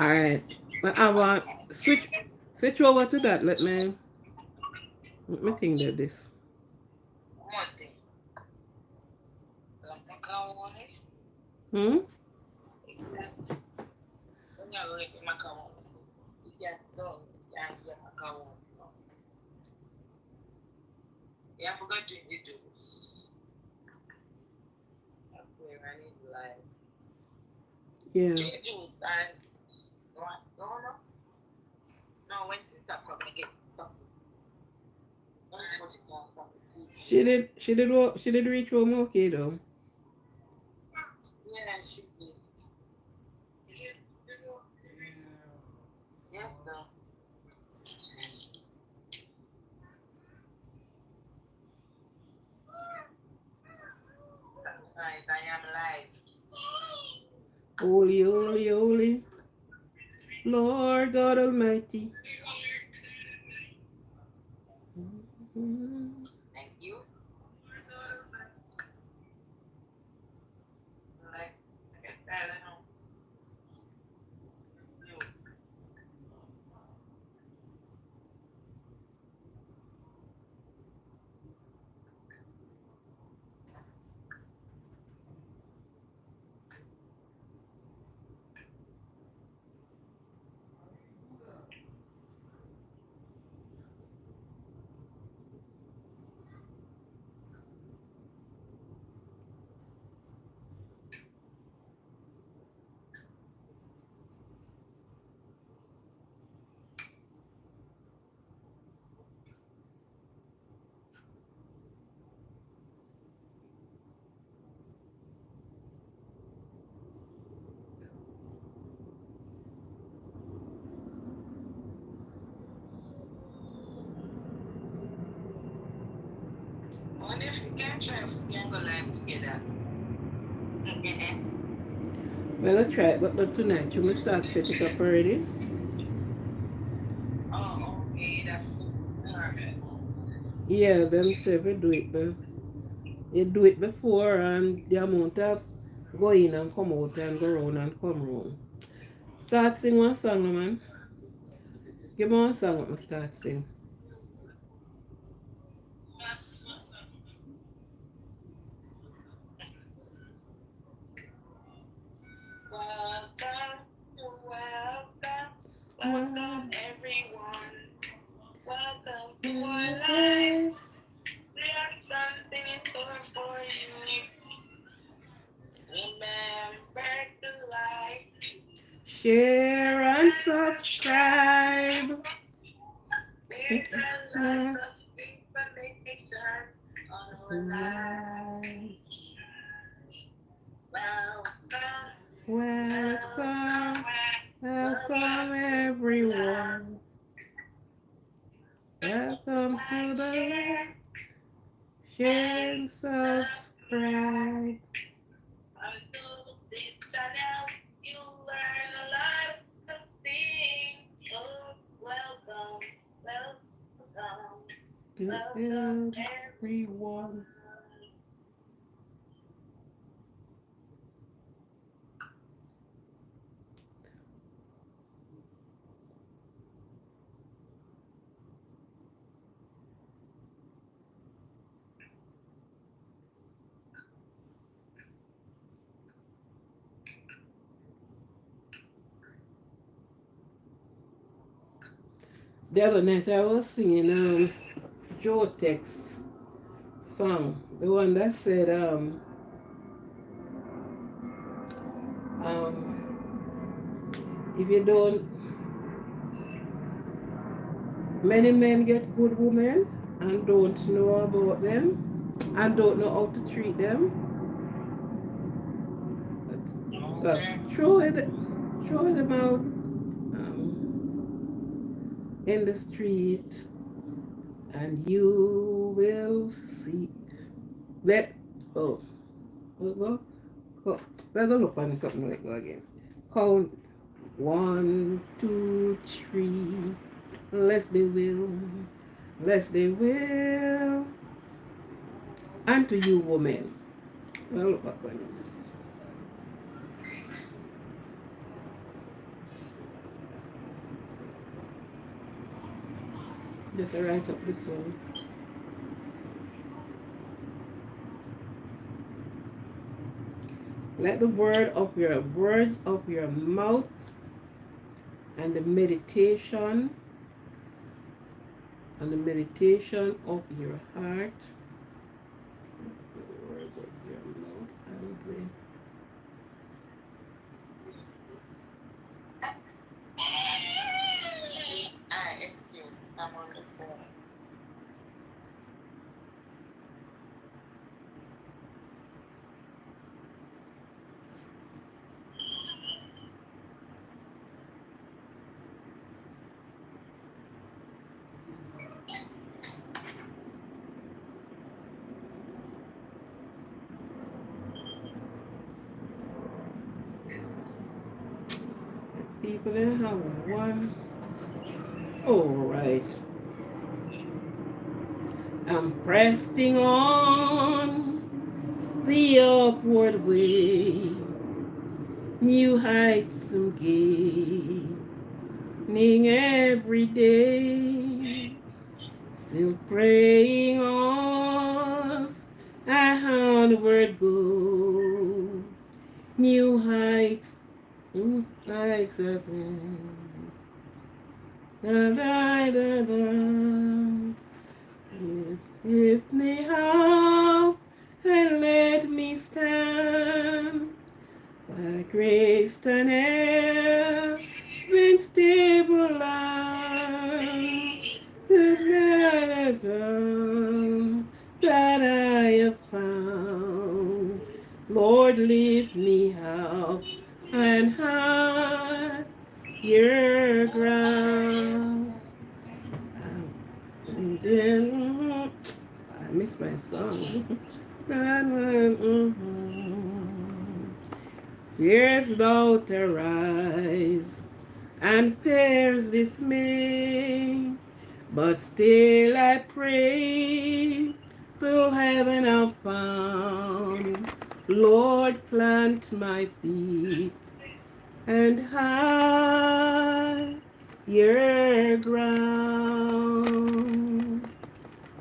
Alright. But I want switch over to that. Let me think that this. One thing. Some macaroni. Hmm? Exactly. When you like macaroni, you just don't. Yeah, yeah, macaroni. Yeah, I forgot to drink the juice. Aquarian is like Yeah. drink the juice and no. No, when sister come and get something, don't put it on from the TV. She did reach home okay though. Yeah, and she be. Yes, no. Right, I am live. Holy, holy, holy. Lord God Almighty. Mhm. Thank you. Like I said, I know. You. What if we can try if we can go live together? We're gonna try it, but not tonight. You must start set it up already. Oh, okay, that's good. Alright. Yeah, them say we do it, but you do it before and the amount of go in and come out and go round and come round. Start sing one song, no man. Give me one song, let me start sing. Welcome, welcome, welcome One, everyone. Welcome to our life. one, We have something in store for you. Remember to like. share and subscribe. There's a lot of information on our life. Welcome, Welcome, welcome, welcome welcome to our life. everyone. Welcome to Like, the share, share and and subscribe. subscribe. On this channel, you'll learn a lot of things. Oh, welcome, welcome, To welcome everyone. everyone. The other night I was singing Joe Tex song, the one that said um if you don't many men get good women and don't know about them and don't know how to treat them. Just Okay. throw them out in the street, and you will see. Let oh, we'll go. We're gonna look on something like go again. Count one, two, three. Less they will, less they will. And to you, woman. Well, look back on it. Just write up this one. Let the words of your mouth and the meditation of your heart, the words of your mouth and the Excuse, I'm on the phone. people that have one. All right. I'm pressing on the upward way, new heights I'm gaining every day. Still praying on I onward go, new heights, heights of da da da da. Lift me up and let me stand by grace to never been stabilized. That I have found. Lord, lift me up and high your ground. And then I miss my songs. Fears doubt arise and fears dismay, but still I pray till heaven I've found. Lord, plant my feet and high your ground.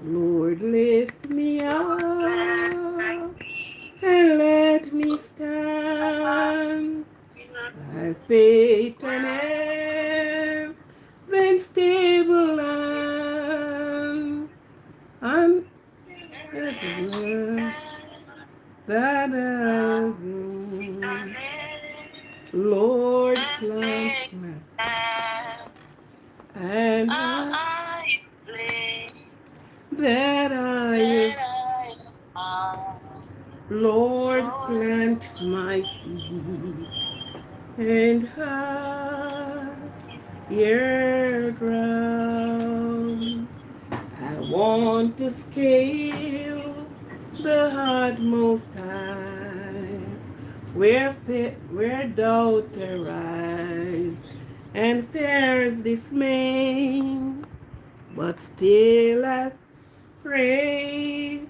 Lord, lift me up and let me stand by faith and heaven stable and that Lord plant me and that I Lord plant my feet and higher ground. I want to scale the utmost high, where doubt arise and fears dismay, but still I pray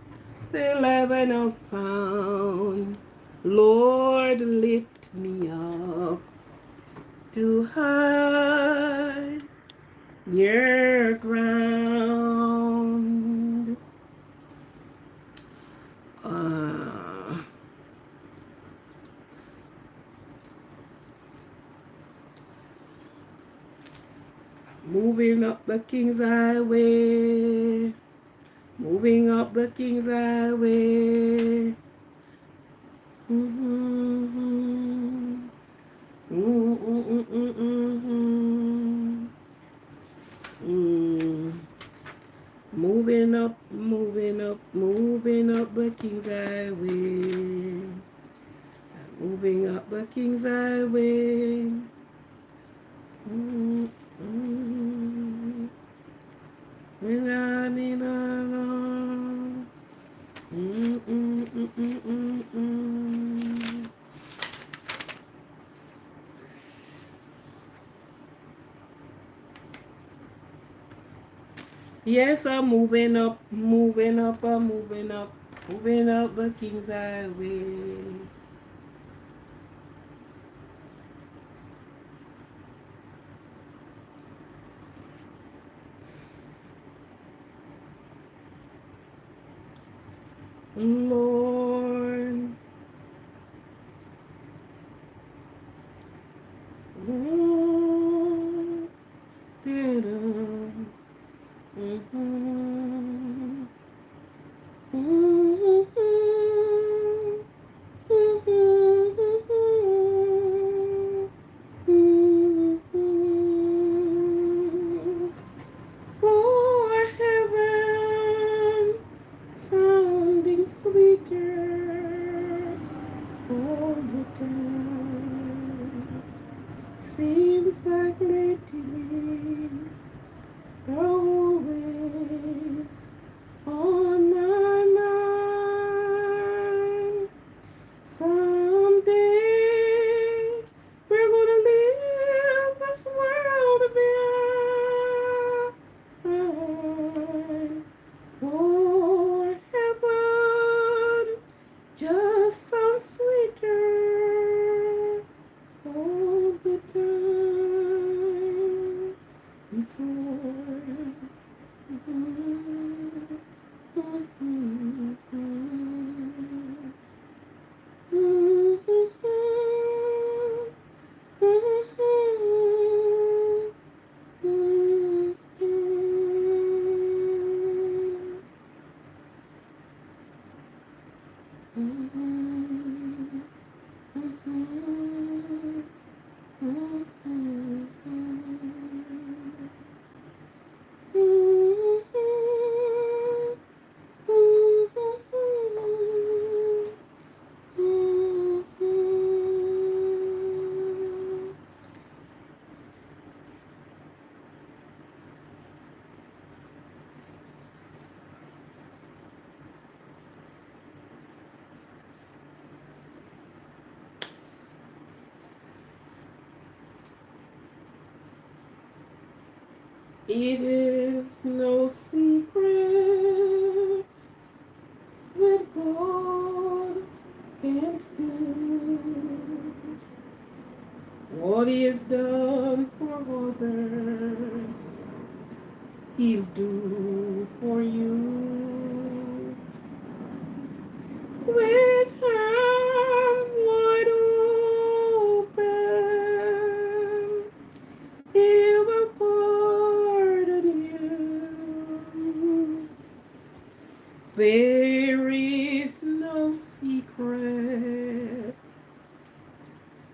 till heaven I found. Lord, lift me up to high your ground. Moving up the King's Highway, moving up the King's Highway. Moving up, moving up, moving up the King's Highway. Moving up the King's Highway. Yes, I'm moving up, moving up, I'm moving up, moving up the King's Highway. Lord. Lord. Mhm. Mhm. For heaven sounding sweeter all the time. Seems like lately you're always on my mind. Someday we're gonna leave this world behind. For heaven just sounds sweeter all the time. It's all. It is no secret that God can't do what He has done for others. He'll do for you. With arms wide open, He will pardon you. There is no secret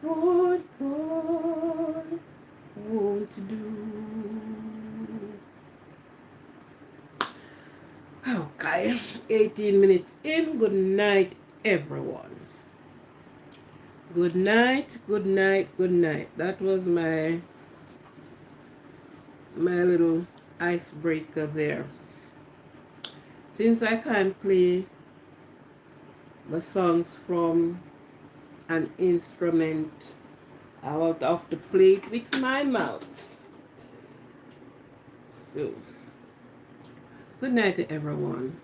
what God won't do. Okay, 18 minutes in. Good night, everyone. Good night, good night, good night. That was my little icebreaker there. Since I can't play the songs from an instrument, I will have to play it with my mouth. So, good night to everyone.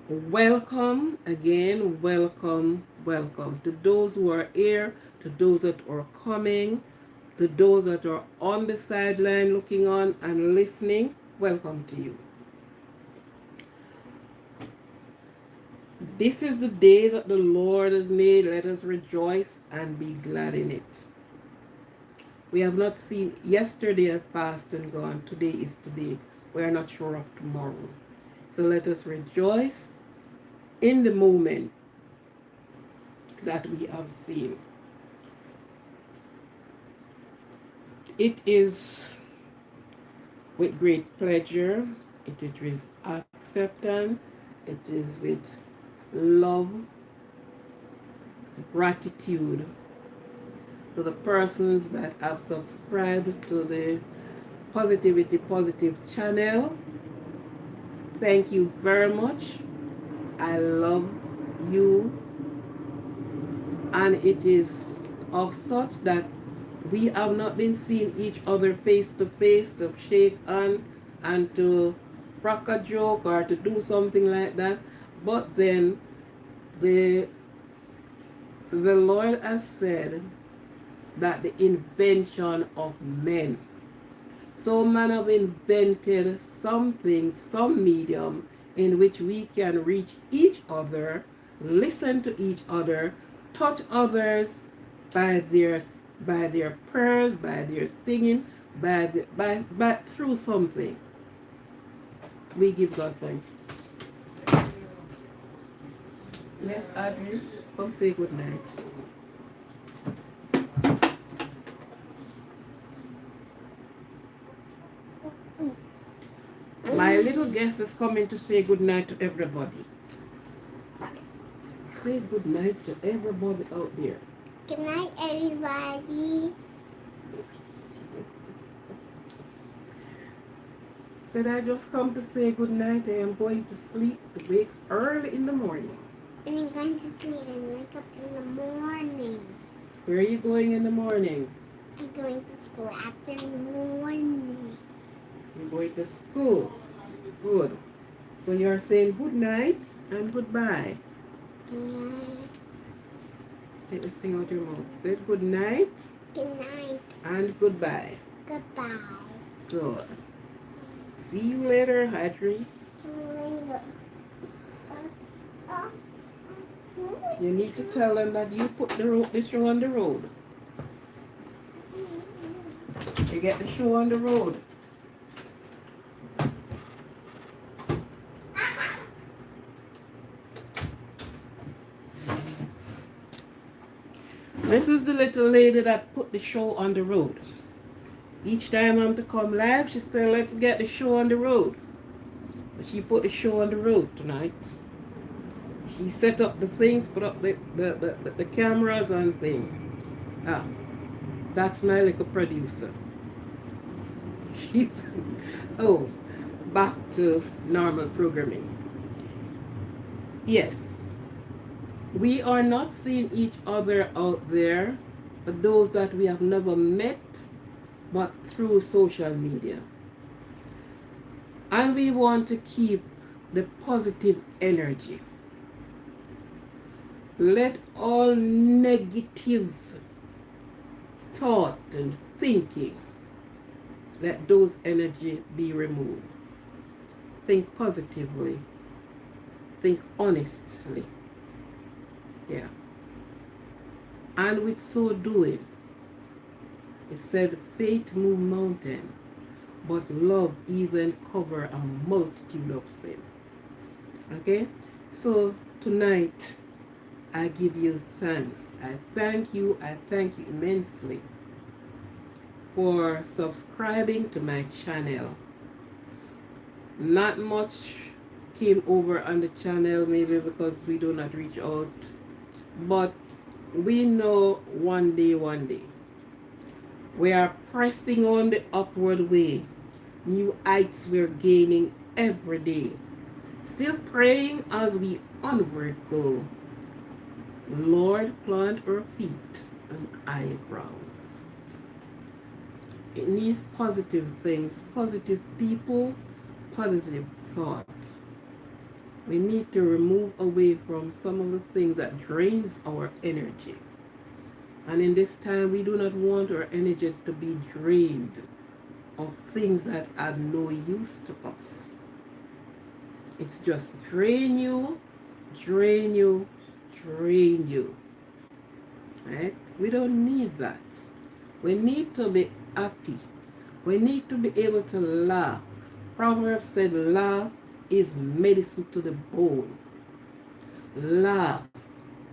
Welcome again, welcome, welcome to those who are here, to those that are coming, to those that are on the sideline looking on and listening. Welcome to you. This is the day that the Lord has made. Let us rejoice and be glad in it. We have not seen yesterday have passed and gone. Today is today. We are not sure of tomorrow. So let us rejoice in the moment that we have seen. It is with great pleasure, it is acceptance, it is with love, gratitude to the persons that have subscribed to the Positivity Positive channel. Thank you very much. I love you, and it is of such that we have not been seeing each other face to shake on and to crack a joke or to do something like that. But then the Lord has said that the invention of men. So man have invented something, some medium in which we can reach each other, listen to each other, touch others by their by their prayers, by their singing, by through something. We give God thanks. Yes, Audrey, come say good night. My little guest is coming to say good night to everybody. Say good night to everybody out there. Good night, everybody. Said I just come to say good night. I am going to sleep to wake early in the morning. And I'm going to sleep and wake up in the morning. Where are you going in the morning? I'm going to school after in the morning. You're going to school. Good. So you're saying good night and goodbye. Good Take this thing out your mouth. Say good night night. and goodbye. Goodbye. Good. See you later, Hadri. You need to tell them that you put this show on the road. You get the show on the road. This is the little lady that put the show on the road. Each time I'm to come live, she said, let's get the show on the road. But she put the show on the road tonight. She set up the things, put up the cameras and things. Ah, that's my little producer. She's, oh, back to normal programming. Yes, we are not seeing each other out there, but those that we have never met, but through social media. And we want to keep the positive energy. Let all negatives, thought and thinking, let those energy be removed. Think positively. Think honestly. Yeah. And with so doing, it said faith move mountain, but love even cover a multitude of sin. Okay? So tonight, I give you thanks. I thank you immensely for subscribing to my channel. Not much came over on the channel, maybe because we do not reach out, but we know one day, we are pressing on the upward way. New heights we're gaining every day. Still praying as we onward go. Lord, plant our feet on high grounds. It needs positive things, positive people, positive thoughts. We need to remove away from some of the things that drains our energy. And in this time, we do not want our energy to be drained of things that are no use to us. It's just drain you, drain you, drain you. Right? We don't need that. We need to be happy. We need to be able to laugh. Proverbs said, laugh is medicine to the bone. Laugh.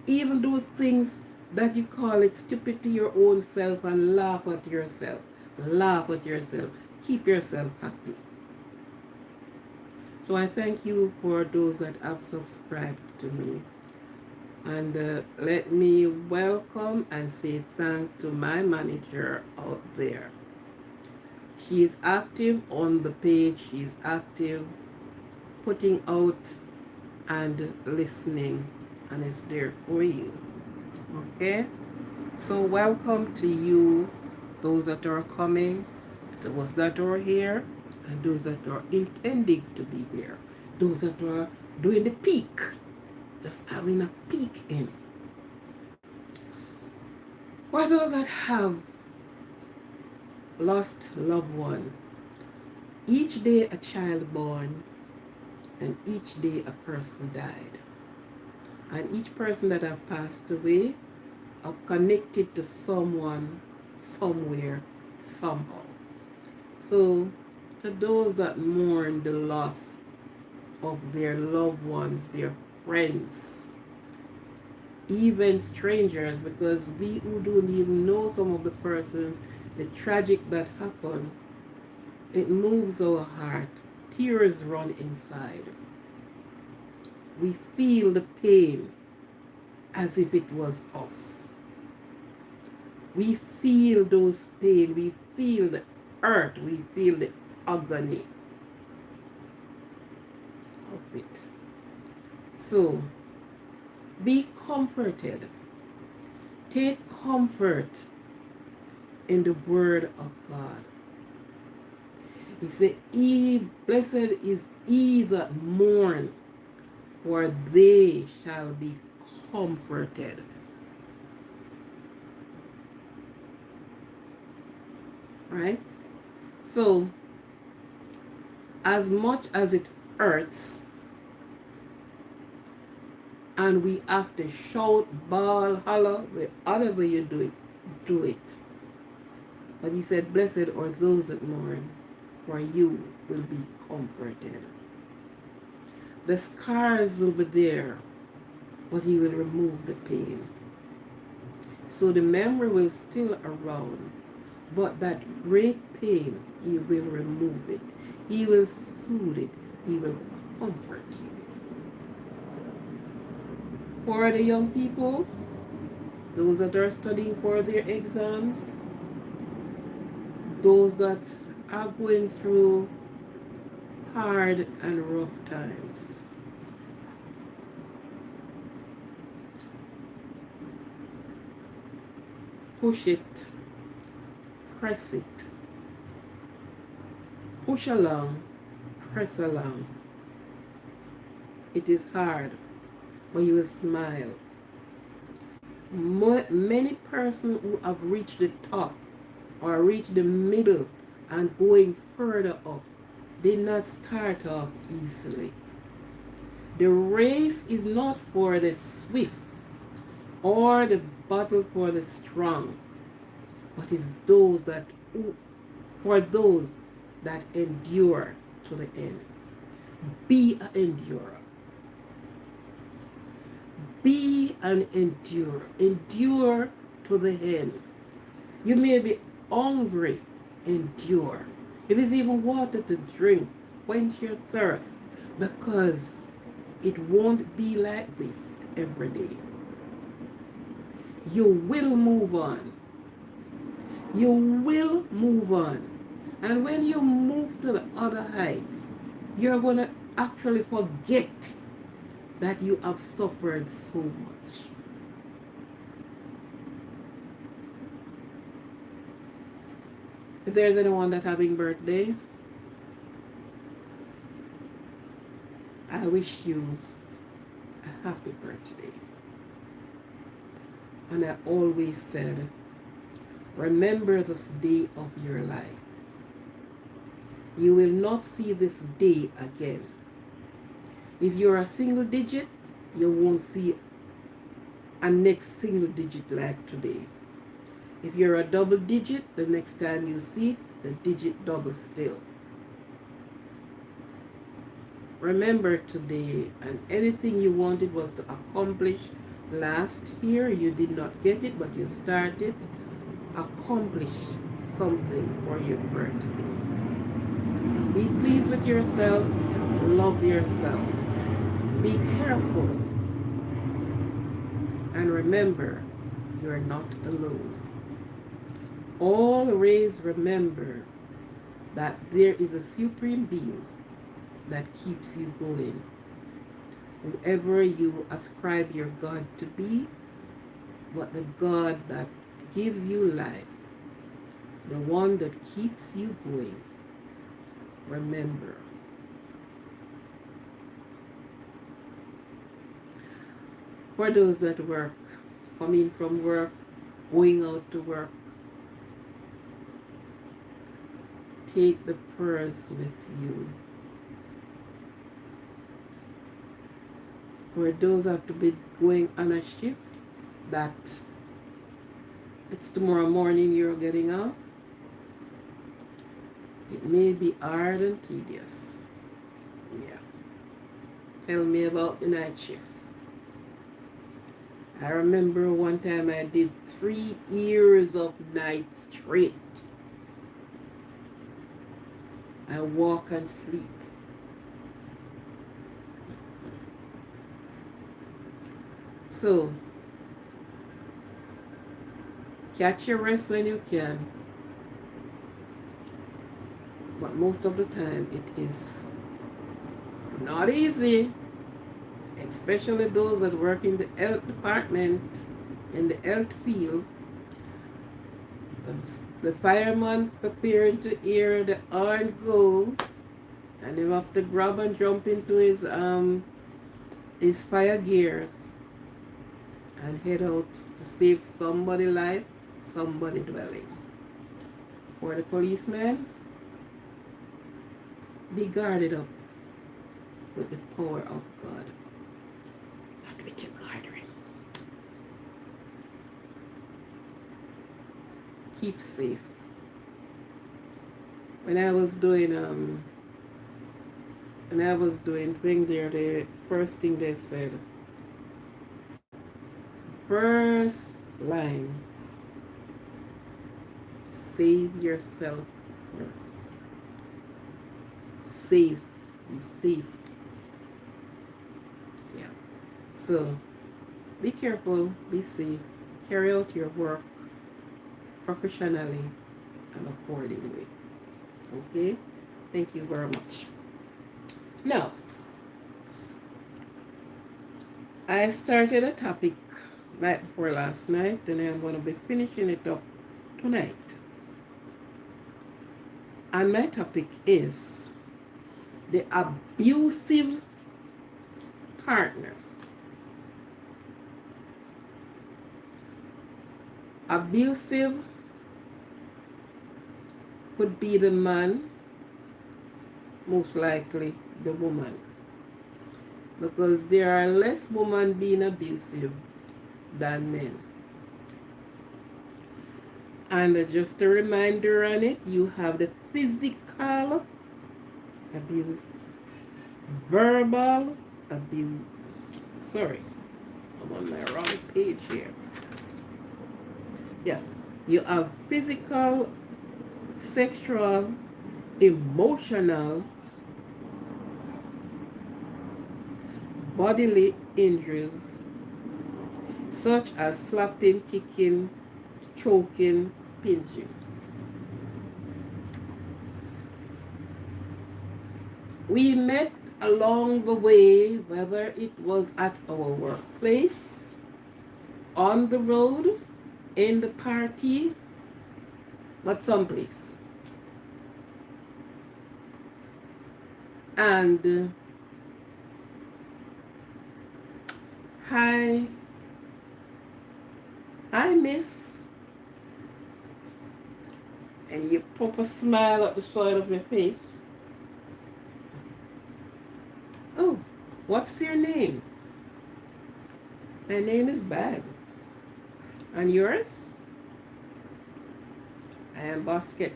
Even those things that you call it stupid to your own self, and laugh at yourself. Laugh at yourself. Keep yourself happy. So I thank you for those that have subscribed to me. And let me welcome and say thank to my manager out there. She is active on the page. She is active putting out and listening, and is there for you. Okay? So welcome to you, those that are coming, those that are here, and those that are intending to be here. Those that are doing the peak, just having a peek in. For those that have lost loved one, each day a child born and each day a person died. And each person that have passed away are connected to someone, somewhere, somehow. So, to those that mourn the loss of their loved ones, their friends, even strangers, because we who don't even know some of the persons, the tragic that happened, it moves our heart. Tears run inside. We feel the pain as if it was us. We feel those pain. We feel the hurt. We feel the agony of it. So, be comforted. Take comfort in the word of God. He said, blessed is he that mourn, for they shall be comforted. Right? So, as much as it hurts, and we have to shout, bawl, holler, whatever you do it, do it. But he said, blessed are those that mourn, for you will be comforted. The scars will be there, but he will remove the pain. So the memory will still around, but that great pain, he will remove it. He will soothe it. He will comfort you. For the young people, those that are studying for their exams, those that are going through hard and rough times, push it, press it, push along, press along. It is hard, but you will smile. Many persons who have reached the top or reached the middle and going further up did not start off easily. The race is not for the swift or the battle for the strong, but is for those that endure to the end. Be an endurer. Be an endurer. Endure to the end. You may be hungry. Endure. If it's even water to drink, quench your thirst, because it won't be like this every day. You will move on. You will move on. And when you move to the other heights, you're going to actually forget that you have suffered so much. If there's anyone that's having birthday, I wish you a happy birthday. And I always said, remember this day of your life. You will not see this day again. If you're a single digit, you won't see a next single digit like today. If you're a double digit, the next time you see it, the digit doubles still. Remember today, and anything you wanted was to accomplish last year, you did not get it, but you started, accomplish something for your birthday. Be pleased with yourself, love yourself. Be careful. And remember, you're not alone. Always remember that there is a supreme being that keeps you going. Whoever you ascribe your God to be, but the God that gives you life, the one that keeps you going. Remember. For those that work, coming from work, going out to work, take the purse with you. where those have to be going on a shift that it's tomorrow morning you're getting off, it may be hard and tedious. Yeah. Tell me about the night shift. I remember one time I did 3 years of night straight. I walk and sleep. So, catch your rest when you can. But most of the time it is not easy, especially those that work in the health department, in the health field. The fireman preparing to hear the horn go, and you have to grab and jump into his fire gears and head out to save somebody's life, somebody dwelling. For the policeman, be guarded up with the power of God, not with your guard rings. Keep safe. When I was doing thing there, the first thing they said, first line, save yourself first. Safe, be safe. Yeah. So be careful, be safe, carry out your work professionally and accordingly. Okay? Thank you very much. Now, I started a topic night before last night, and I'm going to be finishing it up tonight. And my topic is the abusive partners. Abusive could be the man, most likely the woman, because there are less women being abusive than men. And just a reminder on it, you have the physical abuse, verbal abuse. Sorry, I'm on my wrong page here. Yeah, you have physical, sexual, emotional, bodily injuries such as slapping, kicking, choking, pinching. We met along the way, whether it was at our workplace, on the road, in the party, but someplace. And hi, miss. And you pop a smile at the side of your face. Oh, what's your name? My name is Bag. And yours? I am Basket.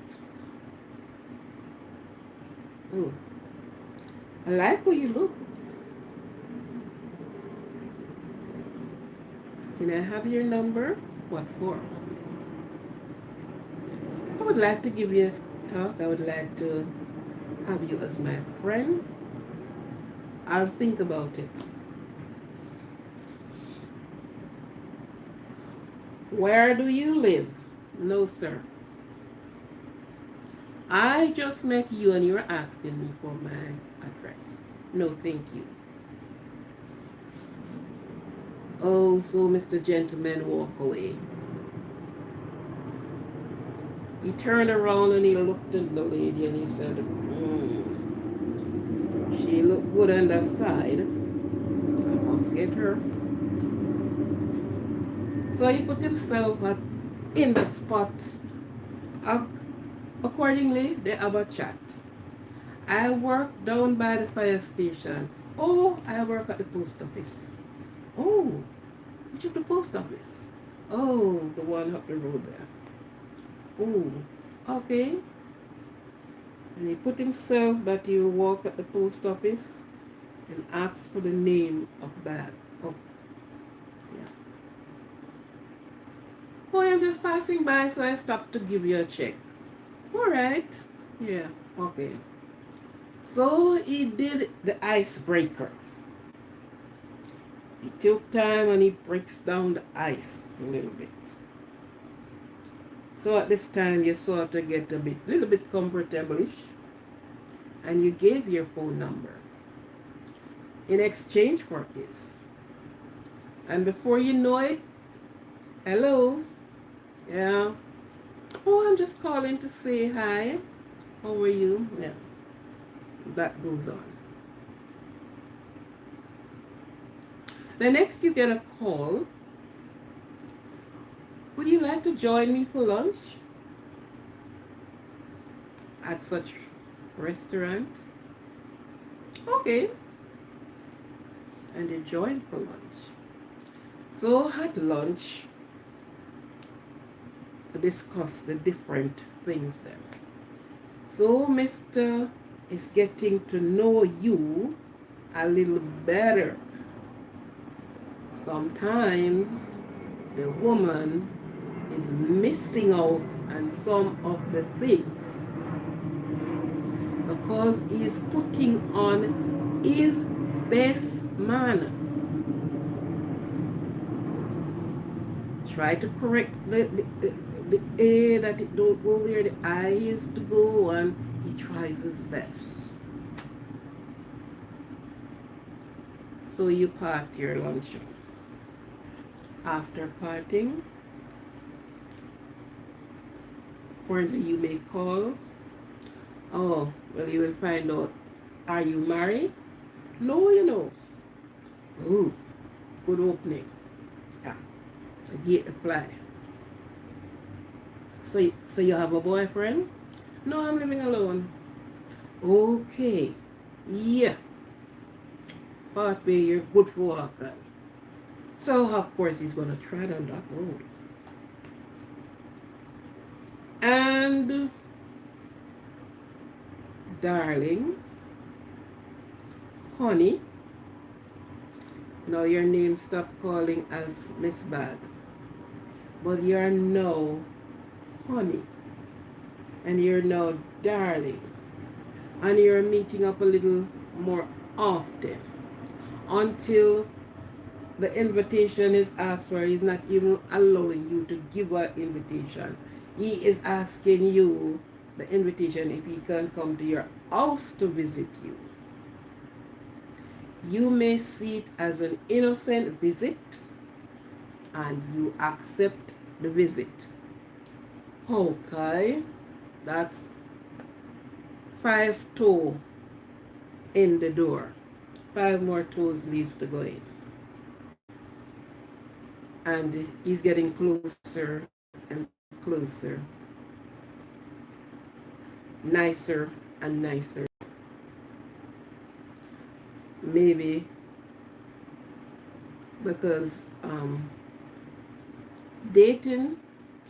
Oh, I like how you look. Can I have your number? What for? I would like to give you a talk. I would like to have you as my friend. I'll think about it. Where do you live? No, sir. I just met you and you're asking me for my address. No, thank you. Oh, so Mr. Gentleman walk away. He turned around and he looked at the lady and he said, she looked good on that side. I must get her. So he put himself in the spot. Accordingly, they have a chat. I work down by the fire station. Oh, I work at the post office. Oh, which of the post office? Oh, the one up the road there. Oh, okay. And he put himself that he will walk at the post office and ask for the name of that. Oh, yeah. Oh, I'm just passing by, so I stopped to give you a check. All right. Yeah. Okay. So he did the icebreaker. He took time and he breaks down the ice a little bit. So at this time you sort of get little bit comfortable-ish, and you gave your phone number in exchange for this. And before you know it, hello, yeah. Oh, I'm just calling to say hi. How are you? Yeah, that goes on. The next you get a call. Would you like to join me for lunch at such restaurant? Okay. And they join for lunch. So at lunch, discuss the different things then. So Mr. is getting to know you a little better. Sometimes the woman is missing out on some of the things because he is putting on his best man. Try to correct the A that it don't go where the I is to go, and he tries his best. So you part your lunch. After parting, apparently you may call. Oh, well, you will find out, are you married? No, you know. Ooh, good opening. Yeah, a gate reply. So you have a boyfriend? No, I'm living alone. Okay. Yeah. Pathway, you're good for walking. So of course he's gonna tread on that road. And darling, honey, now your name stop calling as Miss Bag, but you're now honey, and you're now darling, and you're meeting up a little more often until the invitation is asked for. He's not even allowing you to give an invitation. He is asking you the invitation if he can come to your house to visit you. You may see it as an innocent visit and you accept the visit. Okay, that's 5 toe in the door. 5 more toes leave to go in. And he's getting closer and closer, nicer and nicer. Maybe because dating,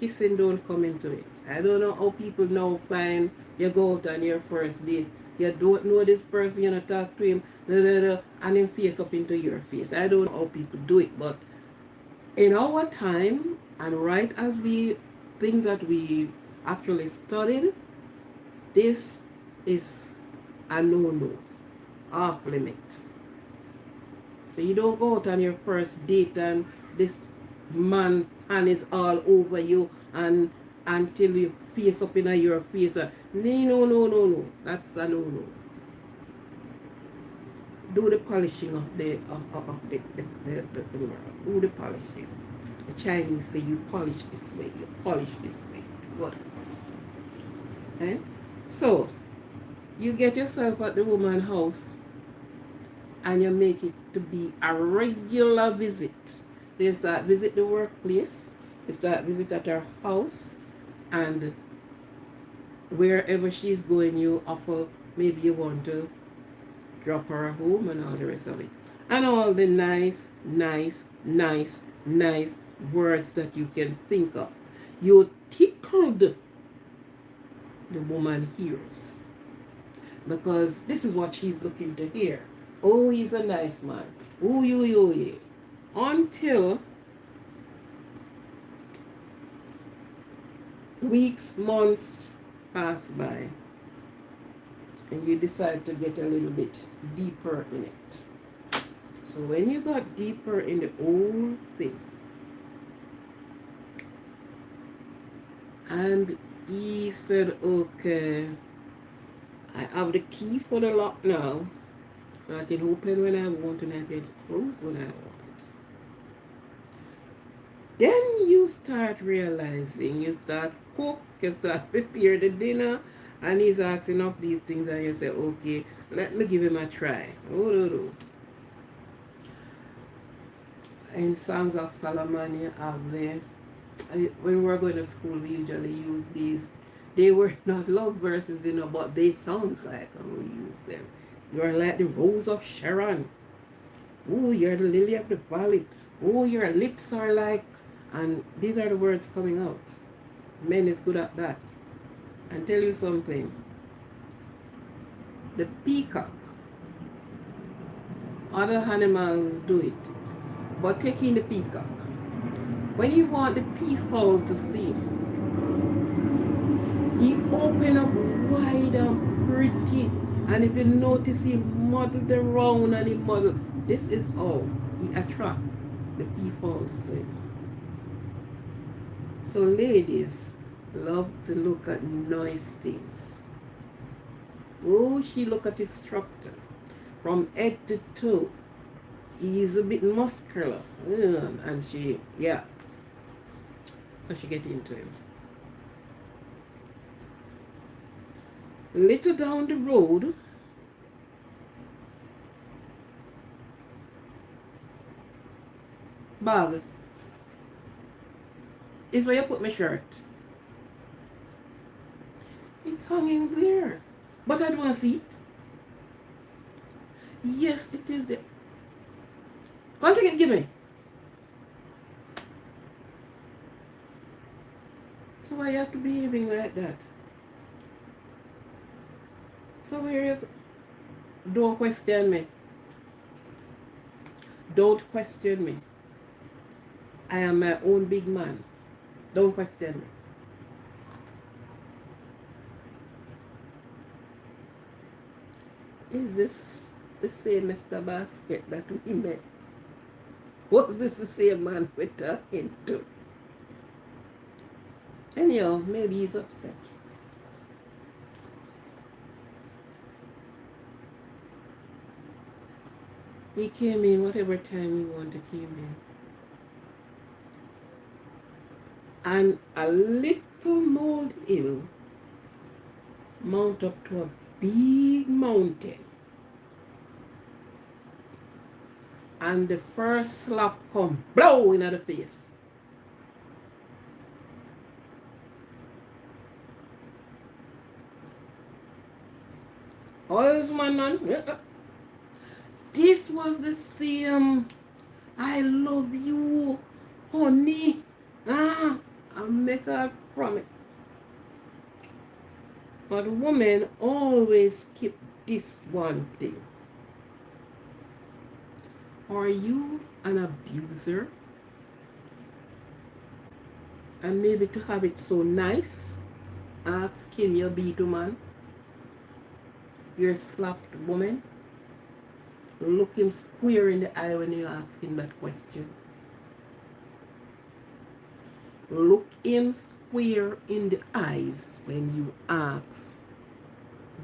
kissing don't come into it. I don't know how people now find you go out on your first date. You don't know this person, you don't talk to him, and then face up into your face. I don't know how people do it, but in our time, and right as things that we actually studied, this is a no-no, off limit. So you don't go out on your first date and this man hand is all over you and until you face up in your face. No. That's a no. Do the polishing of the world. Do the polishing. The Chinese say you polish this way, you polish this way. Good. Okay? So you get yourself at the woman's house and you make it to be a regular visit. So you start visit the workplace, you start visit at her house, and wherever she's going, you offer, maybe you want to drop her home and all the rest of it. And all the nice words that you can think of. You tickled the woman ears. Because this is what she's looking to hear. Oh, he's a nice man. Oh, yeah. Until weeks, months pass by, and you decide to get a little bit deeper in it. So when you got deeper in the whole thing, and he said, okay, I have the key for the lock now. So I can open when I want and I can close when I want. Then you start realizing, you start cook, you start prepare the dinner, and he's asking up these things, and you say, okay, let me give him a try. Oh. In Songs of Solomon, you have there. When we were going to school, we usually use these. They were not love verses, but they sound like, and we use them. You're like the rose of Sharon. Oh, you're the lily of the valley. Oh, your lips are like, and these are the words coming out. Men is good at that. And tell you something. The peacock, other animals do it, but taking the peacock. When you want the peafowl to sing, he open up wide and pretty. And if you notice, he muddled around and he muddled. This is how he attract the peafowls to him. So ladies love to look at nice things. Oh, she look at his structure from head to toe. He's a bit muscular. And she, yeah. So she get into him. Little down the road, bag is where you put my shirt. It's hanging there. But I don't see it. Yes, it is there. Come take it, give me. So why you have to be behaving like that? So where you don't question me. Don't question me. I am my own big man. Don't question me. Is this the same Mr. Basket that we met? Was this the same man we're talking to? Anyhow, maybe he's upset. He came in whatever time he wanted to came in. And a little molehill mount up to a big mountain. And the first slap come blow in the face. All this man, this was the same. I love you, honey. I'll make a promise. But women always keep this one thing. Are you an abuser? And maybe to have it so nice, ask him you be the man. You're a slapped woman. Look him square in the eye when you ask him that question. Look him square in the eyes when you ask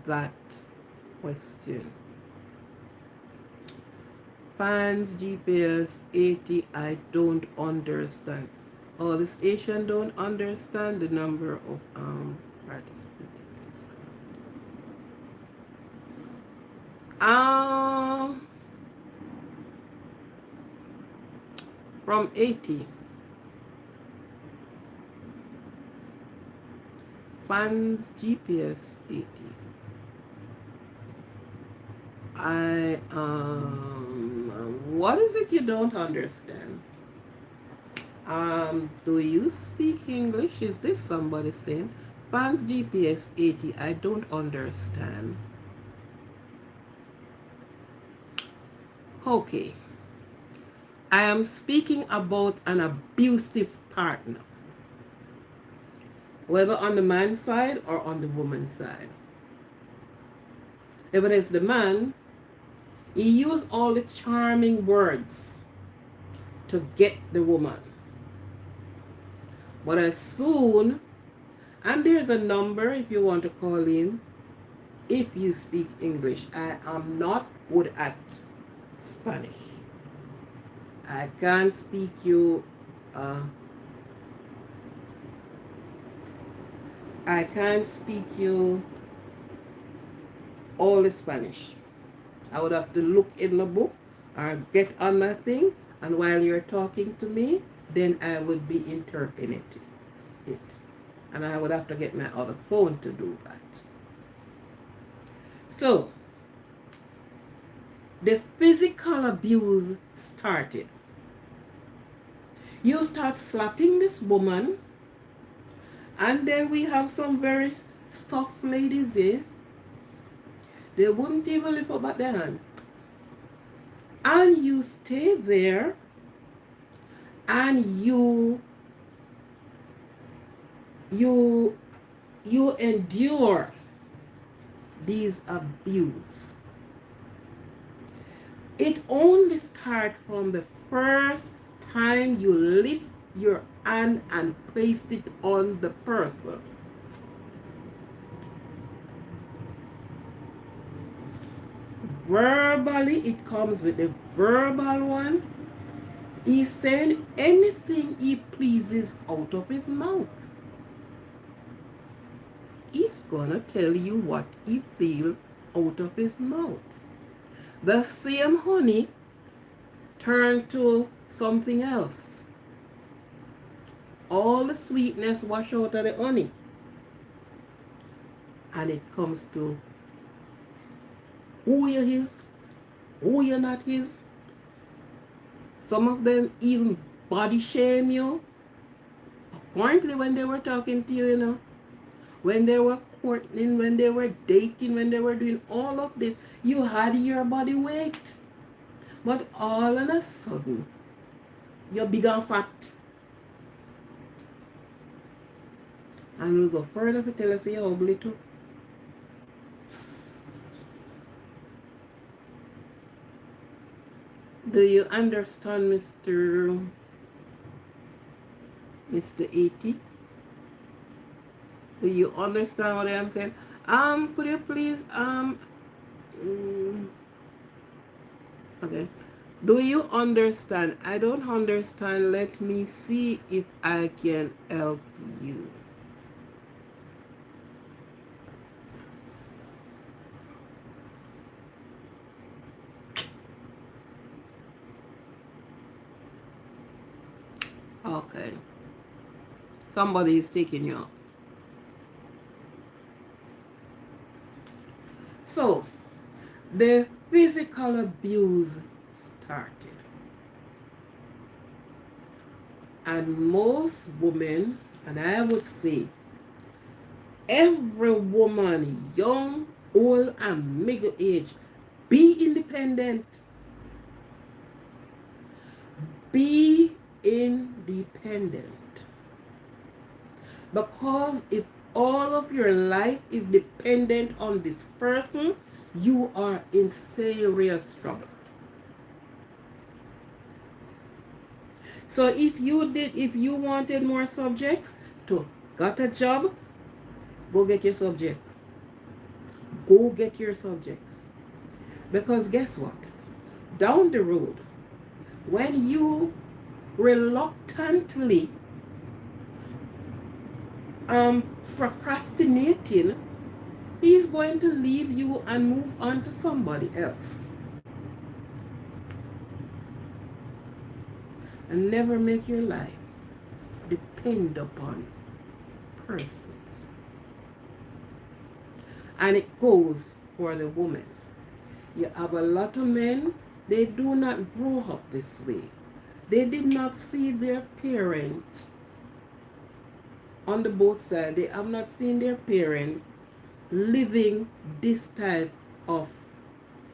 that question. Fans, GPS, 80, I don't understand. Oh, this Asian don't understand the number of participants. From 80. Fans, GPS, 80. What is it you don't understand? Do you speak English? Is this somebody saying? Fans GPS 80, I don't understand. Okay. I am speaking about an abusive partner, whether on the man's side or on the woman's side. If it is the man, he used all the charming words to get the woman. But as soon, and there's a number if you want to call in, if you speak English. I am not good at Spanish. I can't speak you, uh, I can't speak you all the Spanish. I would have to look in the book or get on my thing, and while you're talking to me, then I would be interpreting it. And I would have to get my other phone to do that. So, the physical abuse started. You start slapping this woman, and then we have some very soft ladies here. They wouldn't even lift up their hand. And you stay there, and you endure these abuse. It only starts from the first time you lift your hand and place it on the person. Verbally, it comes with the verbal one. He's saying anything he pleases out of his mouth. He's gonna tell you what he feels out of his mouth. The same honey turned to something else. All the sweetness wash out of the honey. And it comes to who you is, who you're not is. Some of them even body shame you. Apparently when they were talking to you, you know, when they were courting, when they were dating, when they were doing all of this, you had your body weight. But all of a sudden, you're big and fat. And we'll go further to tell us you're ugly too. Do you understand, Mr. 80? Do you understand what I'm saying? Could you please, okay. Do you understand? I don't understand. Let me see if I can help you. Okay. Somebody is taking you up. So, the physical abuse started. And most women, and I would say every woman, young, old, and middle age, be independent. Be independent. Because if all of your life is dependent on this person, you are in serious trouble. So if you wanted more subjects to got a job, go get your subject. Go get your subjects. Because guess what? Down the road, when you reluctantly procrastinating, he's going to leave you and move on to somebody else. And never make your life depend upon persons. And it goes for the woman. You have a lot of men, they do not grow up this way. They did not see their parent on the both sides. They have not seen their parent living this type of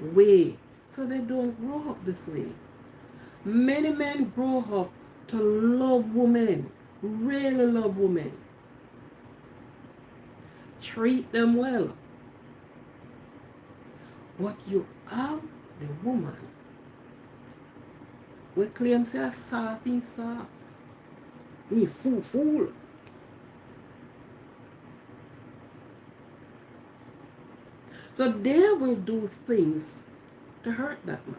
way. So they don't grow up this way. Many men grow up to love women, really love women. Treat them well. But you have the woman. We claim say soft, he's soft. He fool. So they will do things to hurt that man.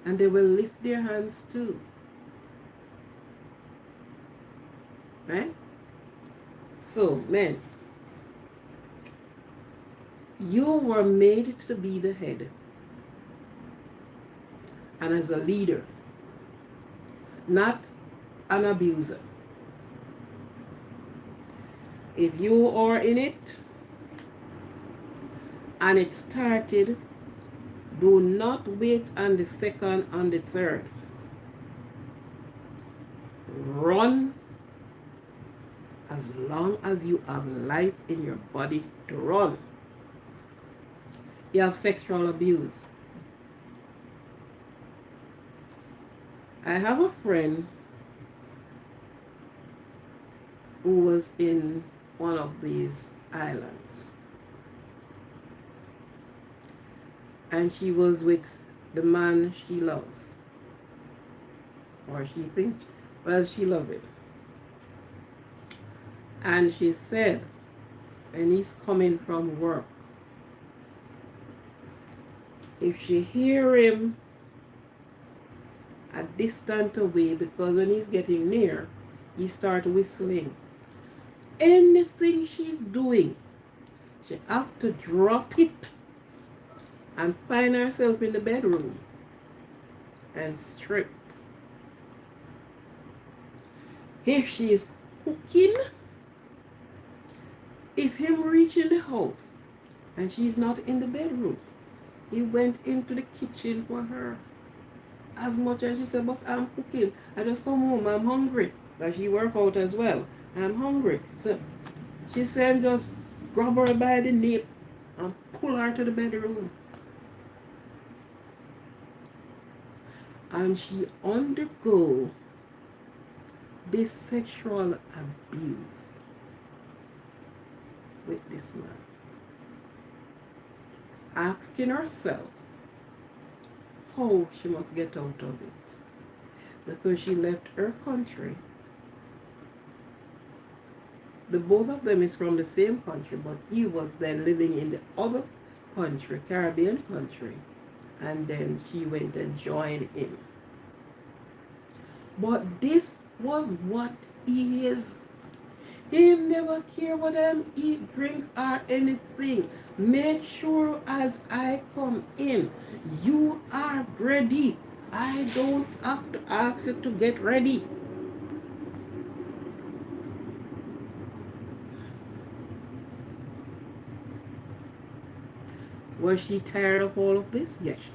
And they will lift their hands too. Right? So, men, you were made to be the head. And as a leader, not an abuser. If you are in it and it started, do not wait on the second and the third. Run as long as you have life in your body to run. You have sexual abuse. I have a friend who was in one of these islands. And she was with the man she loves. Or she thinks, well, she loves him. And she said, when he's coming from work, if she hear him a distant away, because when he's getting near, he start whistling. Anything she's doing, she have to drop it and find herself in the bedroom and strip. If she is cooking, if him reach in the house and she's not in the bedroom, he went into the kitchen for her. As much as she said, but I'm cooking. I just come home, I'm hungry. Because she work out as well. I'm hungry. So she said, just grab her by the nape and pull her to the bedroom. And she undergo this sexual abuse with this man. Asking herself how she must get out of it. Because she left her country. The both of them is from the same country, but he was then living in the other country, Caribbean country. And then she went and joined him. But this was what he is. He never care what them eat, drink, or anything. Make sure as I come in, you are ready. I don't have to ask you to get ready. Was she tired of all of this? Yes, she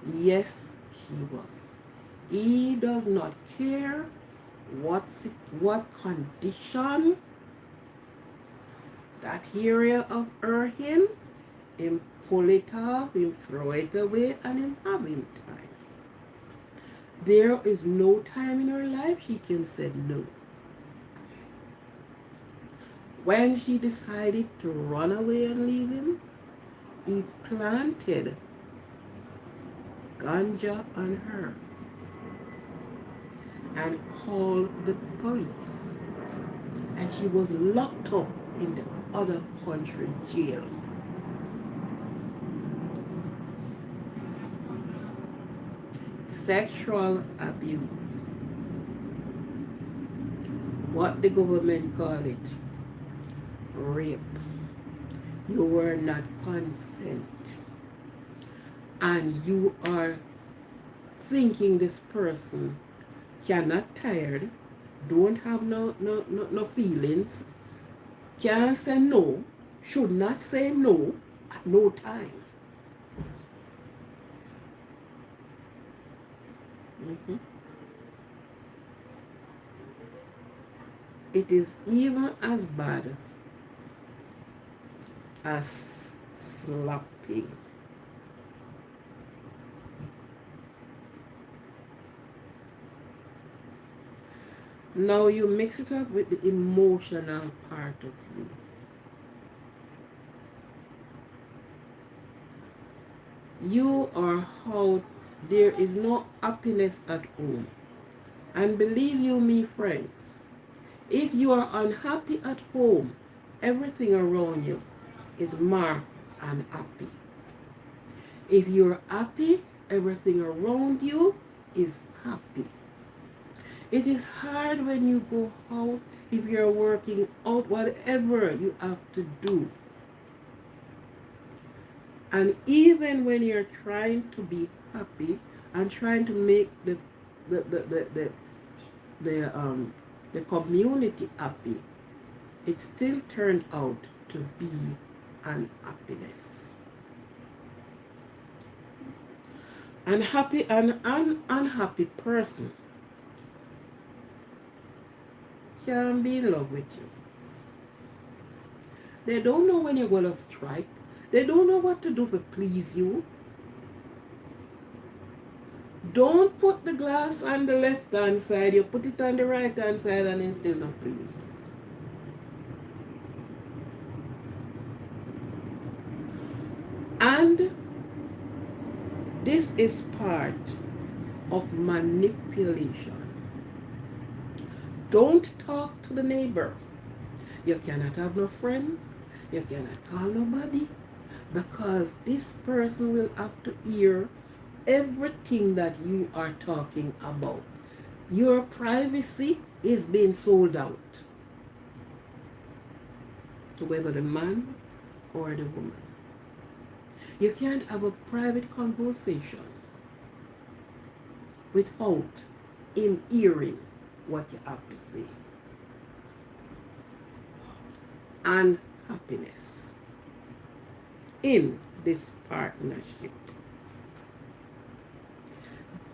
was. Yes, she was. He does not care what condition that area of her him, him pull it off, him throw it away, and him having time. There is no time in her life she can say no. When she decided to run away and leave him, he planted ganja on her and called the police. And she was locked up in the other country jail. Sexual abuse. What the government call it? Rape. You were not consent. And you are thinking this person cannot tired, don't have no feelings, can't say no, should not say no at no time. Mhm. It is even as bad as slapping. Now you mix it up with the emotional part of you. You are how there is no happiness at home. And believe you me, friends, if you are unhappy at home, everything around you is marked unhappy. If you're happy, everything around you is happy. It is hard when you go out, if you're working out, whatever you have to do. And even when you're trying to be happy and trying to make the the the the, the the community happy, it still turned out to be unhappiness. An unhappy person can be in love with you. They don't know when you're going to strike. They don't know what to do to please you. Don't put the glass on the left hand side. You put it on the right hand side and then still not please. And this is part of manipulation. Don't talk to the neighbor. You cannot have no friend. You cannot call nobody. Because this person will have to hear everything that you are talking about. Your privacy is being sold out to whether the man or the woman. You can't have a private conversation without him hearing what you have to say. And happiness in this partnership.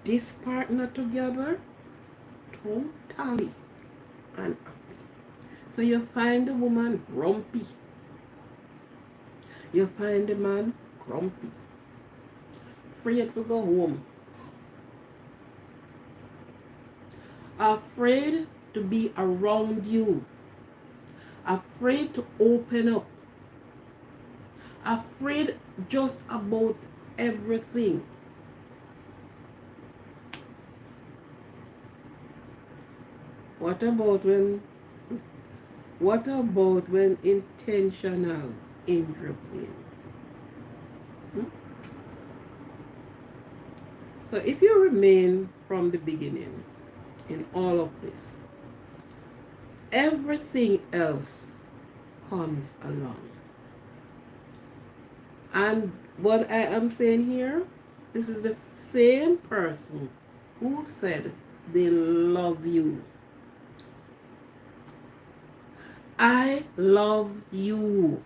This partner together totally unhappy. So you find the woman grumpy. You find the man grumpy. Afraid to go home. Afraid to be around you. Afraid to open up. Afraid just about everything. What about when intentional injury? So if you remain from the beginning in all of this, everything else comes along. And what I am saying here, this is the same person who said they love you. I love you.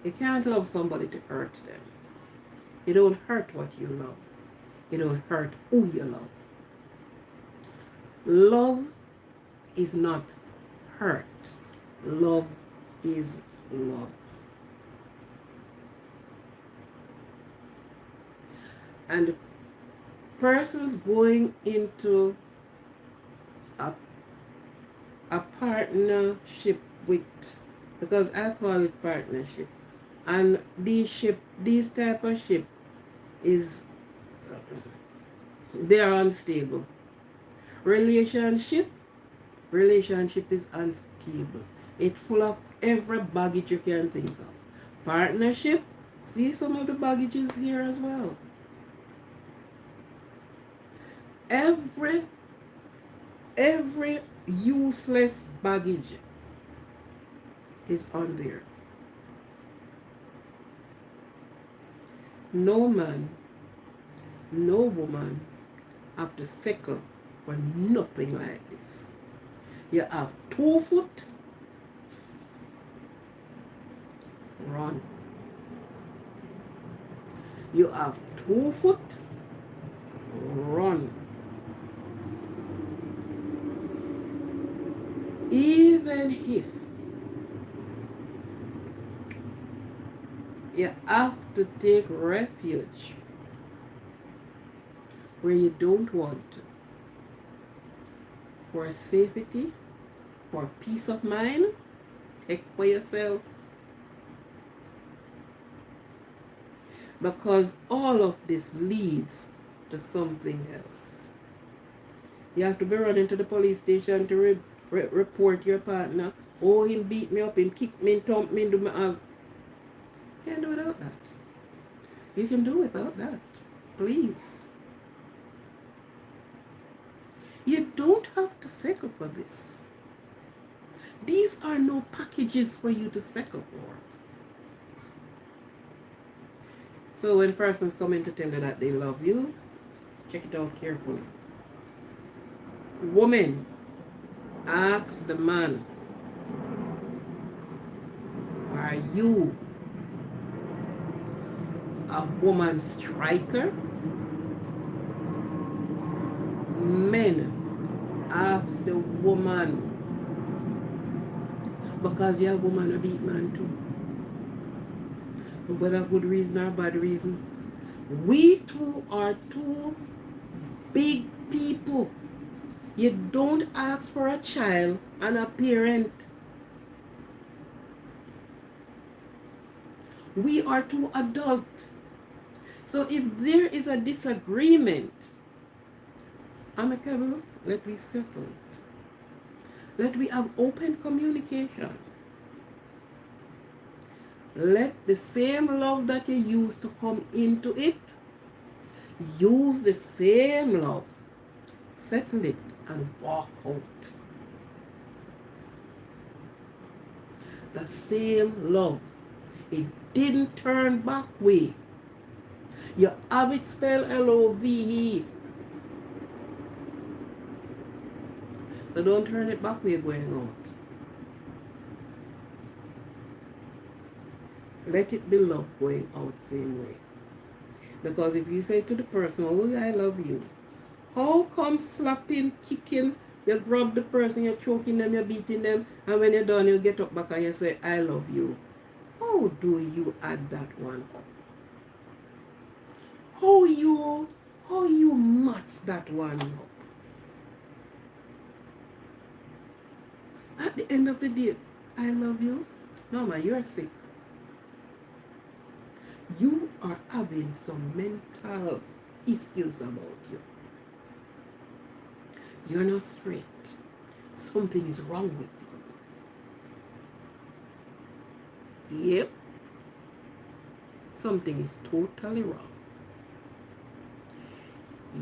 You can't love somebody to hurt them. You don't hurt what you love. You don't hurt who you love. Love is not hurt. Love is love. And persons going into a partnership with, because I call it partnership, and these type of ship is, they are unstable. Relationship is unstable. It's full of every baggage you can think of. Partnership, see some of the baggages here as well. Every useless baggage is on there. No man, no woman have to settle for nothing like this. You have 2 foot run. You have 2 foot, run. Even if you have to take refuge where you don't want to, for safety, for peace of mind, take for yourself. Because all of this leads to something else. You have to be running to the police station to report your partner. Oh, he beat me up, he kicked me, thumped me, do my You can't do without that. You can do without that. Please. You don't have to settle for this. These are no packages for you to settle for. So when persons come in to tell you that they love you, check it out carefully. Woman, ask the man, are you a woman striker? Men, ask the woman, because you're a woman a beat man too. Whether good reason or bad reason. We two are two big people. You don't ask for a child and a parent. We are two adults. So if there is a disagreement, amicable, let me settle it. Let we have open communication. Let the same love that you use to come into it, use the same love. Settle it and walk out. The same love. It didn't turn back way. You have it spelled L-O-V-E. So don't turn it back way going out. Let it be love going out same way. Because if you say to the person, oh, I love you, how come slapping, kicking, you grab the person, you're choking them, you're beating them, and when you're done, you get up back and you say, I love you. How do you add that one up? How you mats that one up? At the end of the day, I love you. No, man, you're sick. You are having some mental issues about you. You're not straight. Something is wrong with you. Yep. Something is totally wrong.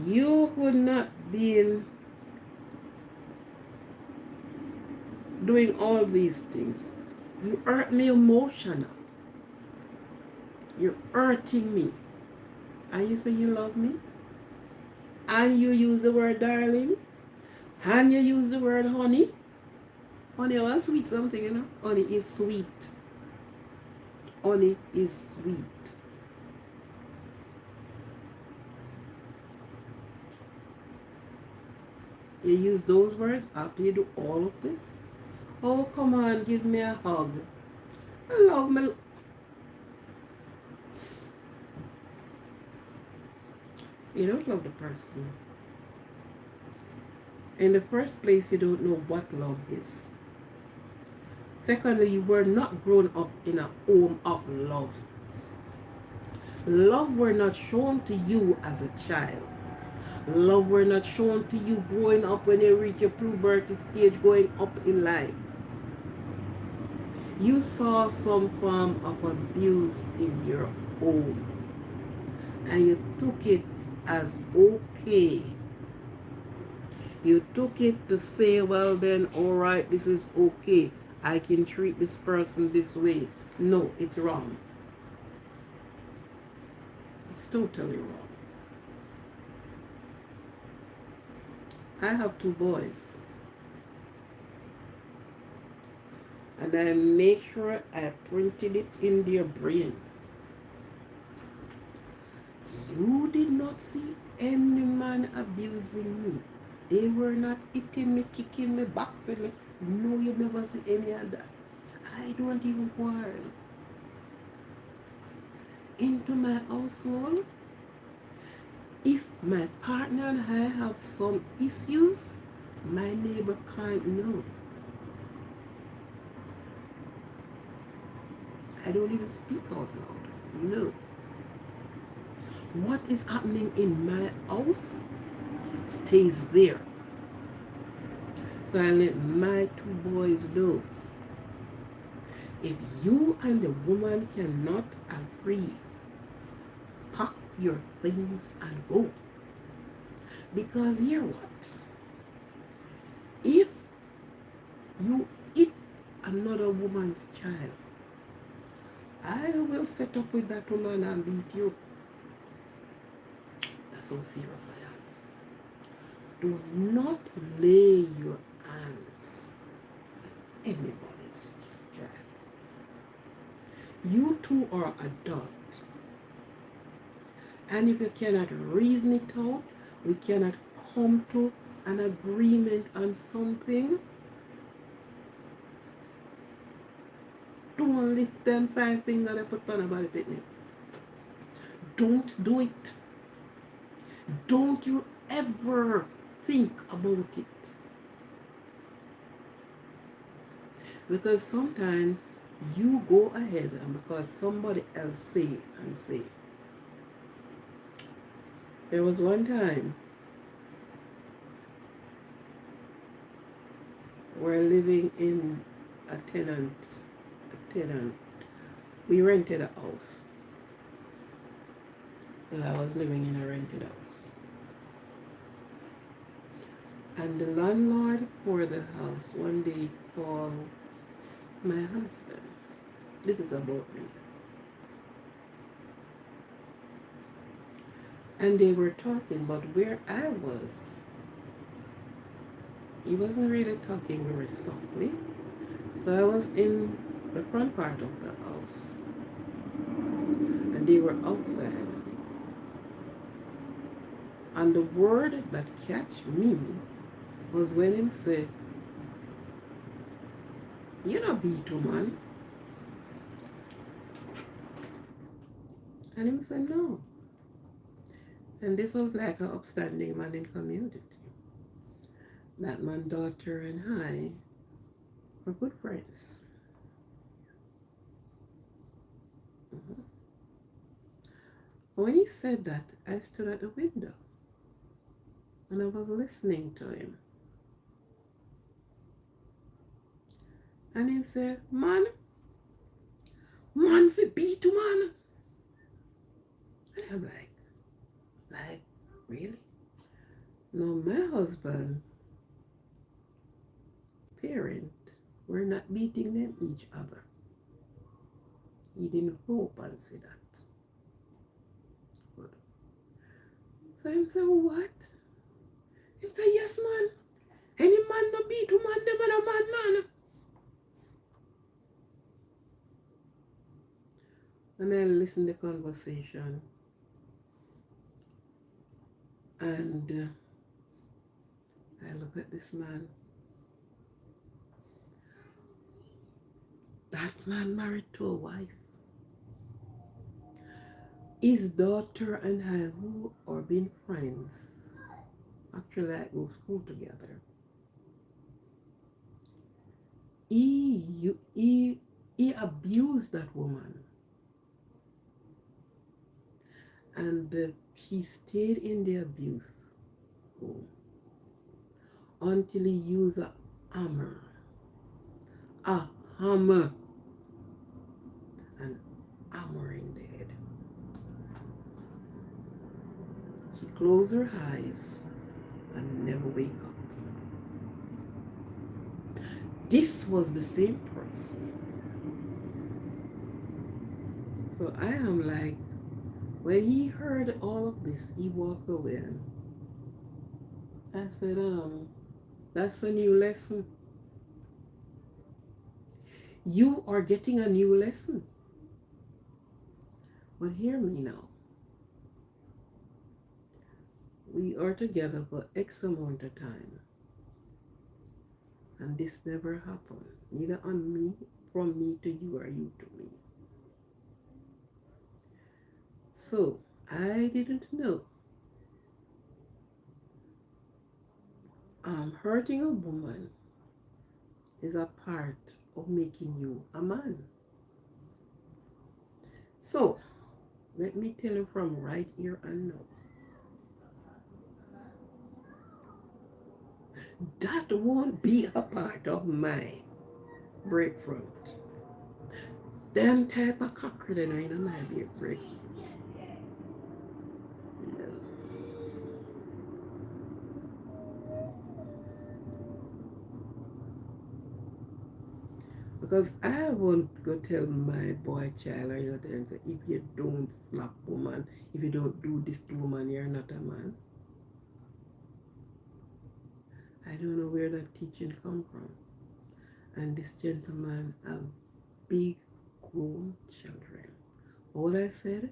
You could not be doing all these things. You hurt me emotional. You're hurting me. And you say you love me? And you use the word darling? And you use the word honey? Honey, I want sweet something, you know? Honey is sweet. Honey is sweet. You use those words after you do all of this? Oh, come on, give me a hug. I love me. You don't love the person. In the first place, you don't know what love is. Secondly, you were not grown up in a home of love. Love were not shown to you as a child. Love were not shown to you growing up when you reach your puberty stage going up in life. You saw some form of abuse in your home. And you took it as okay. You took it to say, well then, alright, this is okay. I can treat this person this way. No, it's wrong. It's totally wrong. I have 2 boys. And I make sure I printed it in their brain. You did not see any man abusing me. They were not hitting me, kicking me, boxing me. No, you never see any of that. I don't even quarrel. Into my household, if my partner and I have some issues, my neighbor can't know. I don't even speak out loud. No. What is happening in my house stays there. So I let my two boys know. If you and the woman cannot agree, pack your things and go. Because hear what? If you eat another woman's child, I will set up with that woman and beat you. That's how serious I am. Do not lay your hands on anybody's child. You two are adult. And if you cannot reason it out, we cannot come to an agreement on something, don't lift them 5 fingers and put on a body picnic. Don't do it. Don't you ever think about it. Because sometimes you go ahead and because somebody else say and say. There was one time we're living in a tenant. We rented a house. So I was living in a rented house. And the landlord for the house one day called my husband. This is about me. And they were talking about where I was. He wasn't really talking very softly. So I was in the front part of the house. And they were outside. And the word that catch me was when him said, "You not beat a man." And him said, "No." And this was like an upstanding man in community. That man, daughter, and I were good friends. When he said that, I stood at the window and I was listening to him. And he said, man fi beat you, man. And I'm like, really? No, my husband, parent, were not beating them each other. He didn't hope and say that. Good. So he said, what? He said, yes, man. Any man no beat you, man, them and a man. And I listened to the conversation. And I look at this man. That man married to a wife. His daughter and I, who are being friends, actually I go to school together. He abused that woman. And she stayed in the abuse home until he used a hammer. And hammering the head. She closed her eyes and never wake up. This was the same person. So I am like, when he heard all of this, he walked away. I said, that's a new lesson. You are getting a new lesson. But hear me now. We are together for X amount of time. And this never happened. Neither on me, from me to you, or you to me. So, I didn't know. Hurting a woman is a part of making you a man. So, let me tell you from right here and now. That won't be a part of my breakfast. Them type of cockerel in my break. No. Because I won't go tell my boy child or your and say, if you don't slap woman, if you don't do this to woman, you're not a man. I don't know where that teaching come from. And this gentleman have big grown children. All I said,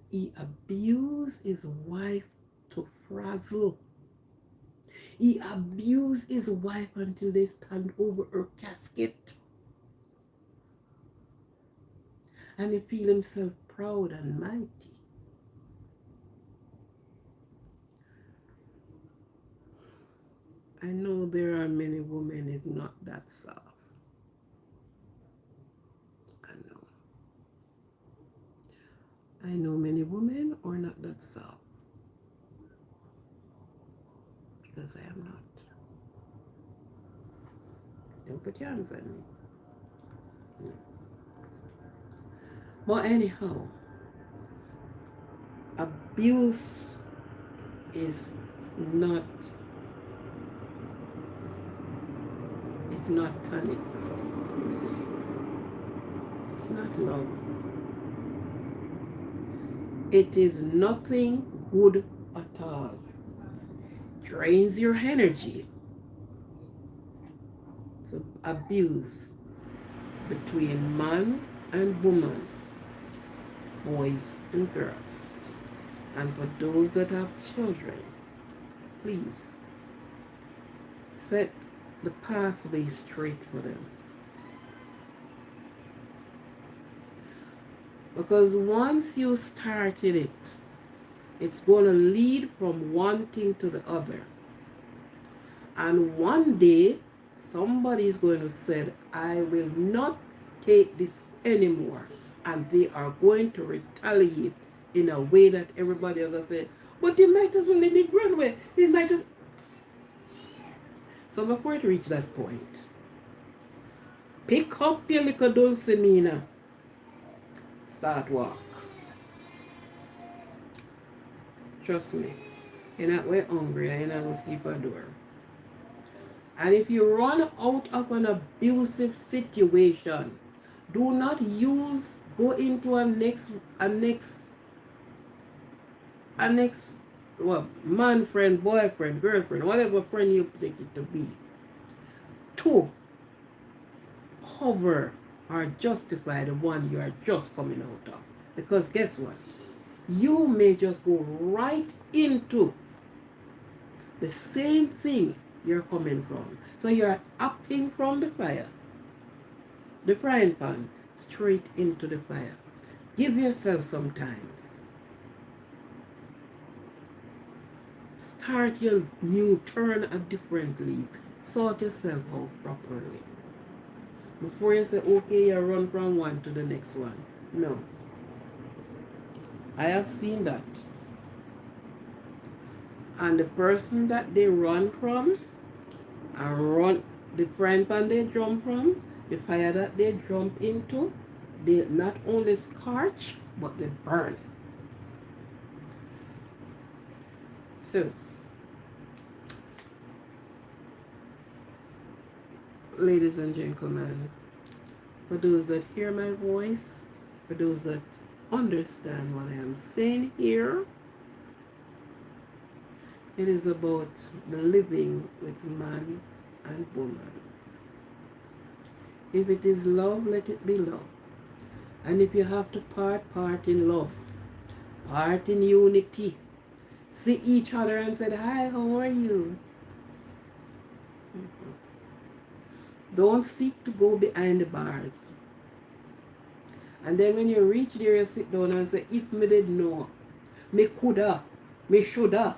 he abused his wife to frazzle. He abused his wife until they stand over her casket. And he feel himself proud and mighty. I know there are many women is not that soft. I know many women are not that soft. Because I am not. Don't put your hands on me. No. But anyhow, abuse is not, it's not tonic. It's not love. It is nothing good at all. Drains your energy. So abuse between man and woman, boys and girls. And for those that have children, please set the pathway straight for them. Because once you started it, it's going to lead from one thing to the other. And one day, somebody is going to say, I will not take this anymore. And they are going to retaliate in a way that everybody else will say, but you might as well let it run away. It might have... So before it reach that point, pick up your little Dulcimina. Start walk. Trust me. You're not way hungry and you're not going to sleep at door. And if you run out of an abusive situation, do not go into a next well, man, friend, boyfriend, girlfriend, whatever friend you take it to be, to cover or justify the one you are just coming out of. Because guess what? You may just go right into the same thing you're coming from. So you're upping from the fire, the frying pan, straight into the fire. Give yourself some time. Start your new turn a different leaf. Sort yourself out properly. Before you say, okay, you run from one to the next one. No. I have seen that. And the person that they run from, and run the frying pan they jump from, the fire that they jump into, they not only scorch, but they burn. So, ladies and gentlemen, for those that hear my voice, for those that understand what I am saying here, it is about the living with man and woman. If it is love, let it be love. And if you have to part in love, part in unity. See each other and say, hi, how are you? Don't seek to go behind the bars. And then when you reach there, you sit down and say, if me did know, me coulda, me shoulda.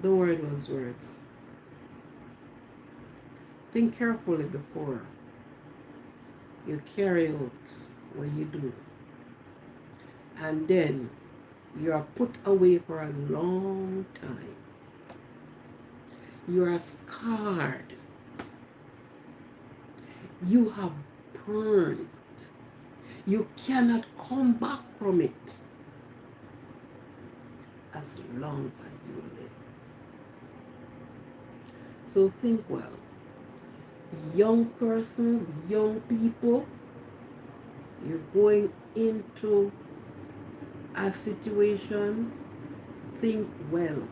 The word was words. Think carefully before you carry out what you do. And then you are put away for a long time. You are scarred. You have burned. You cannot come back from it as long as you live. So think well. Young persons, young people, you're going into a situation, think well.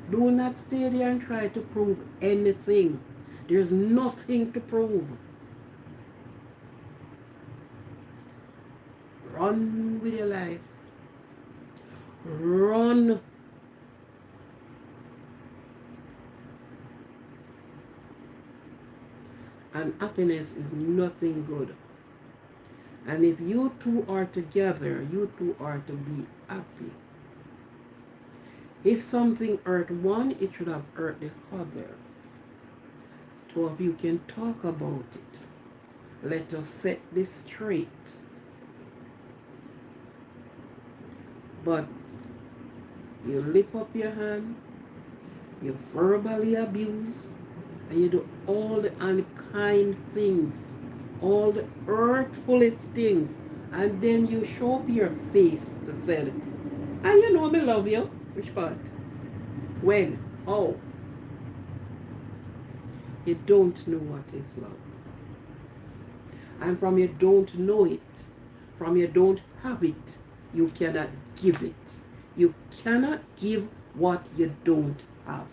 Do not stay there and try to prove anything. There's nothing to prove. Run with your life. Run. And happiness is nothing good. And if you two are together, you two are to be happy. If something hurt one, it should have hurt the other. Two of you can talk about it. Let us set this straight. But you lift up your hand, you verbally abuse, and you do all the unkind things, all the hurtfulest things, and then you show up your face to say, and you know me love you. Which part? When? How? You don't know what is love. And from you don't know it, from you don't have it, you cannot give it. You cannot give what you don't have.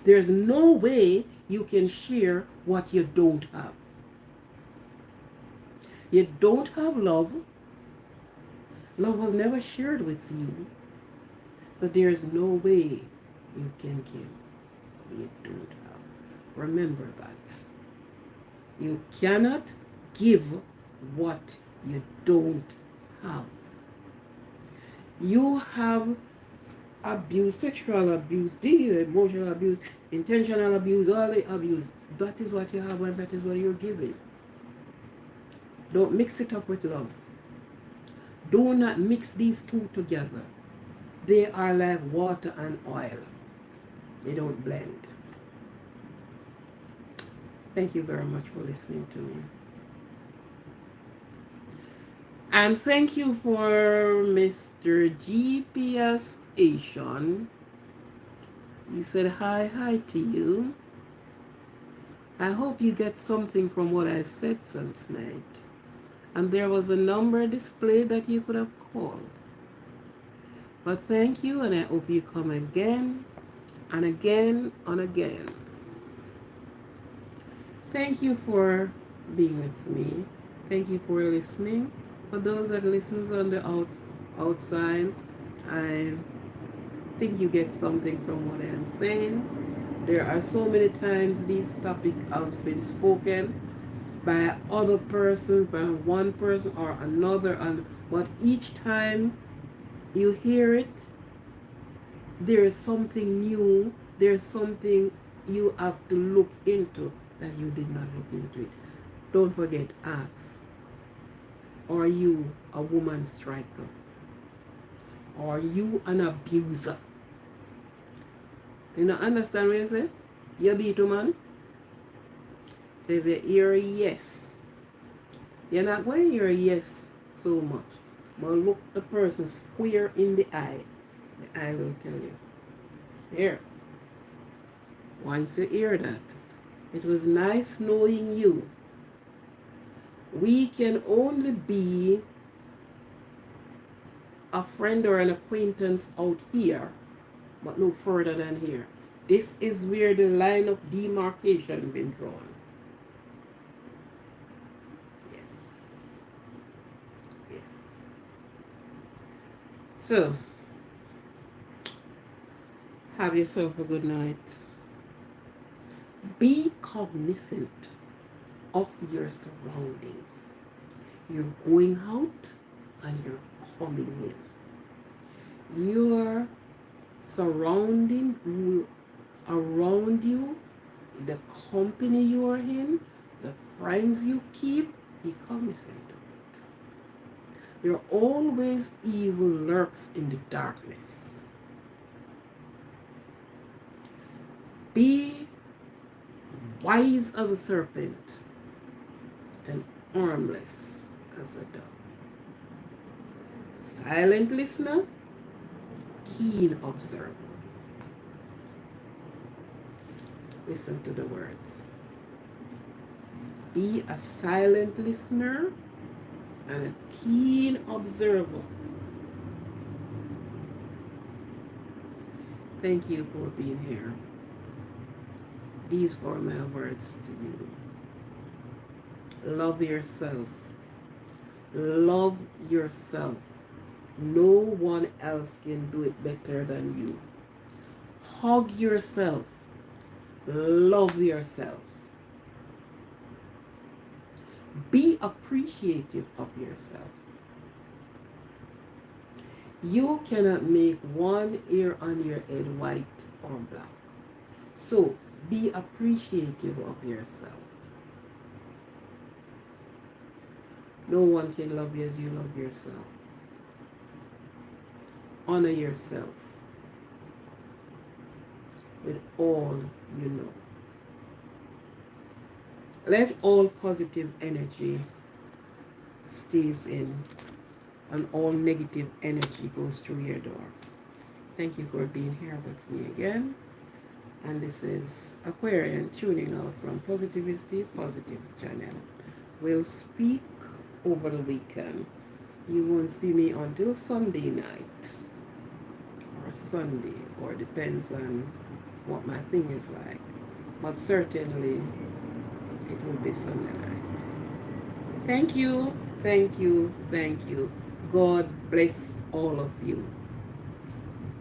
There's no way you can share what you don't have. You don't have love. Love was never shared with you. So there's no way you can give what you don't have. Remember that. You cannot give what you don't have. You have abuse, sexual abuse, emotional abuse, intentional abuse, all the abuse. That is what you have and that is what you're giving. Don't mix it up with love. Do not mix these two together. They are like water and oil. They don't blend. Thank you very much for listening to me. And thank you for Mr. GPS Asian. He said hi to you. I hope you get something from what I said since night. And there was a number displayed that you could have called. But thank you, and I hope you come again and again and again. Thank you for being with me. Thank you for listening. For those that listens on the outside, I think you get something from what I'm saying. There are so many times these topics have been spoken by other persons, by one person or another, but each time you hear it, there is something new, there's something you have to look into that you did not look into it. Don't forget, ask, are you a woman striker? Are you an abuser? You know, understand what you say? You beat a man? So if you hear a yes, you're not going to hear a yes so much. But look the person square in the eye. The eye will tell you. Here. Once you hear that, it was nice knowing you. We can only be a friend or an acquaintance out here, but no further than here. This is where the line of demarcation been drawn. So, have yourself a good night. Be cognizant of your surrounding. You're going out and you're coming in. Your surrounding will around you, the company you are in, the friends you keep, be cognizant of it. There always evil lurks in the darkness. Be wise as a serpent and harmless as a dove. Silent listener, keen observer. Listen to the words. Be a silent listener and a keen observer. Thank you for being here. These are my words to you. Love yourself. Love yourself. No one else can do it better than you. Hug yourself. Love yourself. Be appreciative of yourself. You cannot make one hair on your head white or black. So be appreciative of yourself. No one can love you as you love yourself. Honor yourself with all you know. Let all positive energy stays in and all negative energy goes through your door. Thank you for being here with me again. And this is Aquarian tuning out from Positivity Positive channel. We'll speak over the weekend. You won't see me until Sunday night or Sunday, or depends on what my thing is like. But certainly it will be Sunday night. Thank you, thank you, thank you. God bless all of you.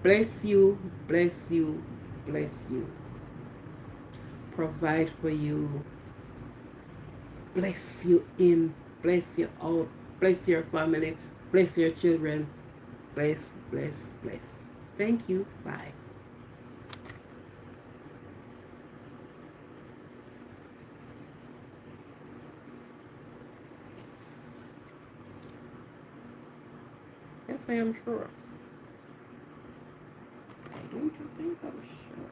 Bless you, bless you, bless you. Provide for you. Bless you in, bless you out, bless your family, bless your children. Bless, bless, bless. Thank you. Bye. Yes, I am sure. Why don't you think I'm sure?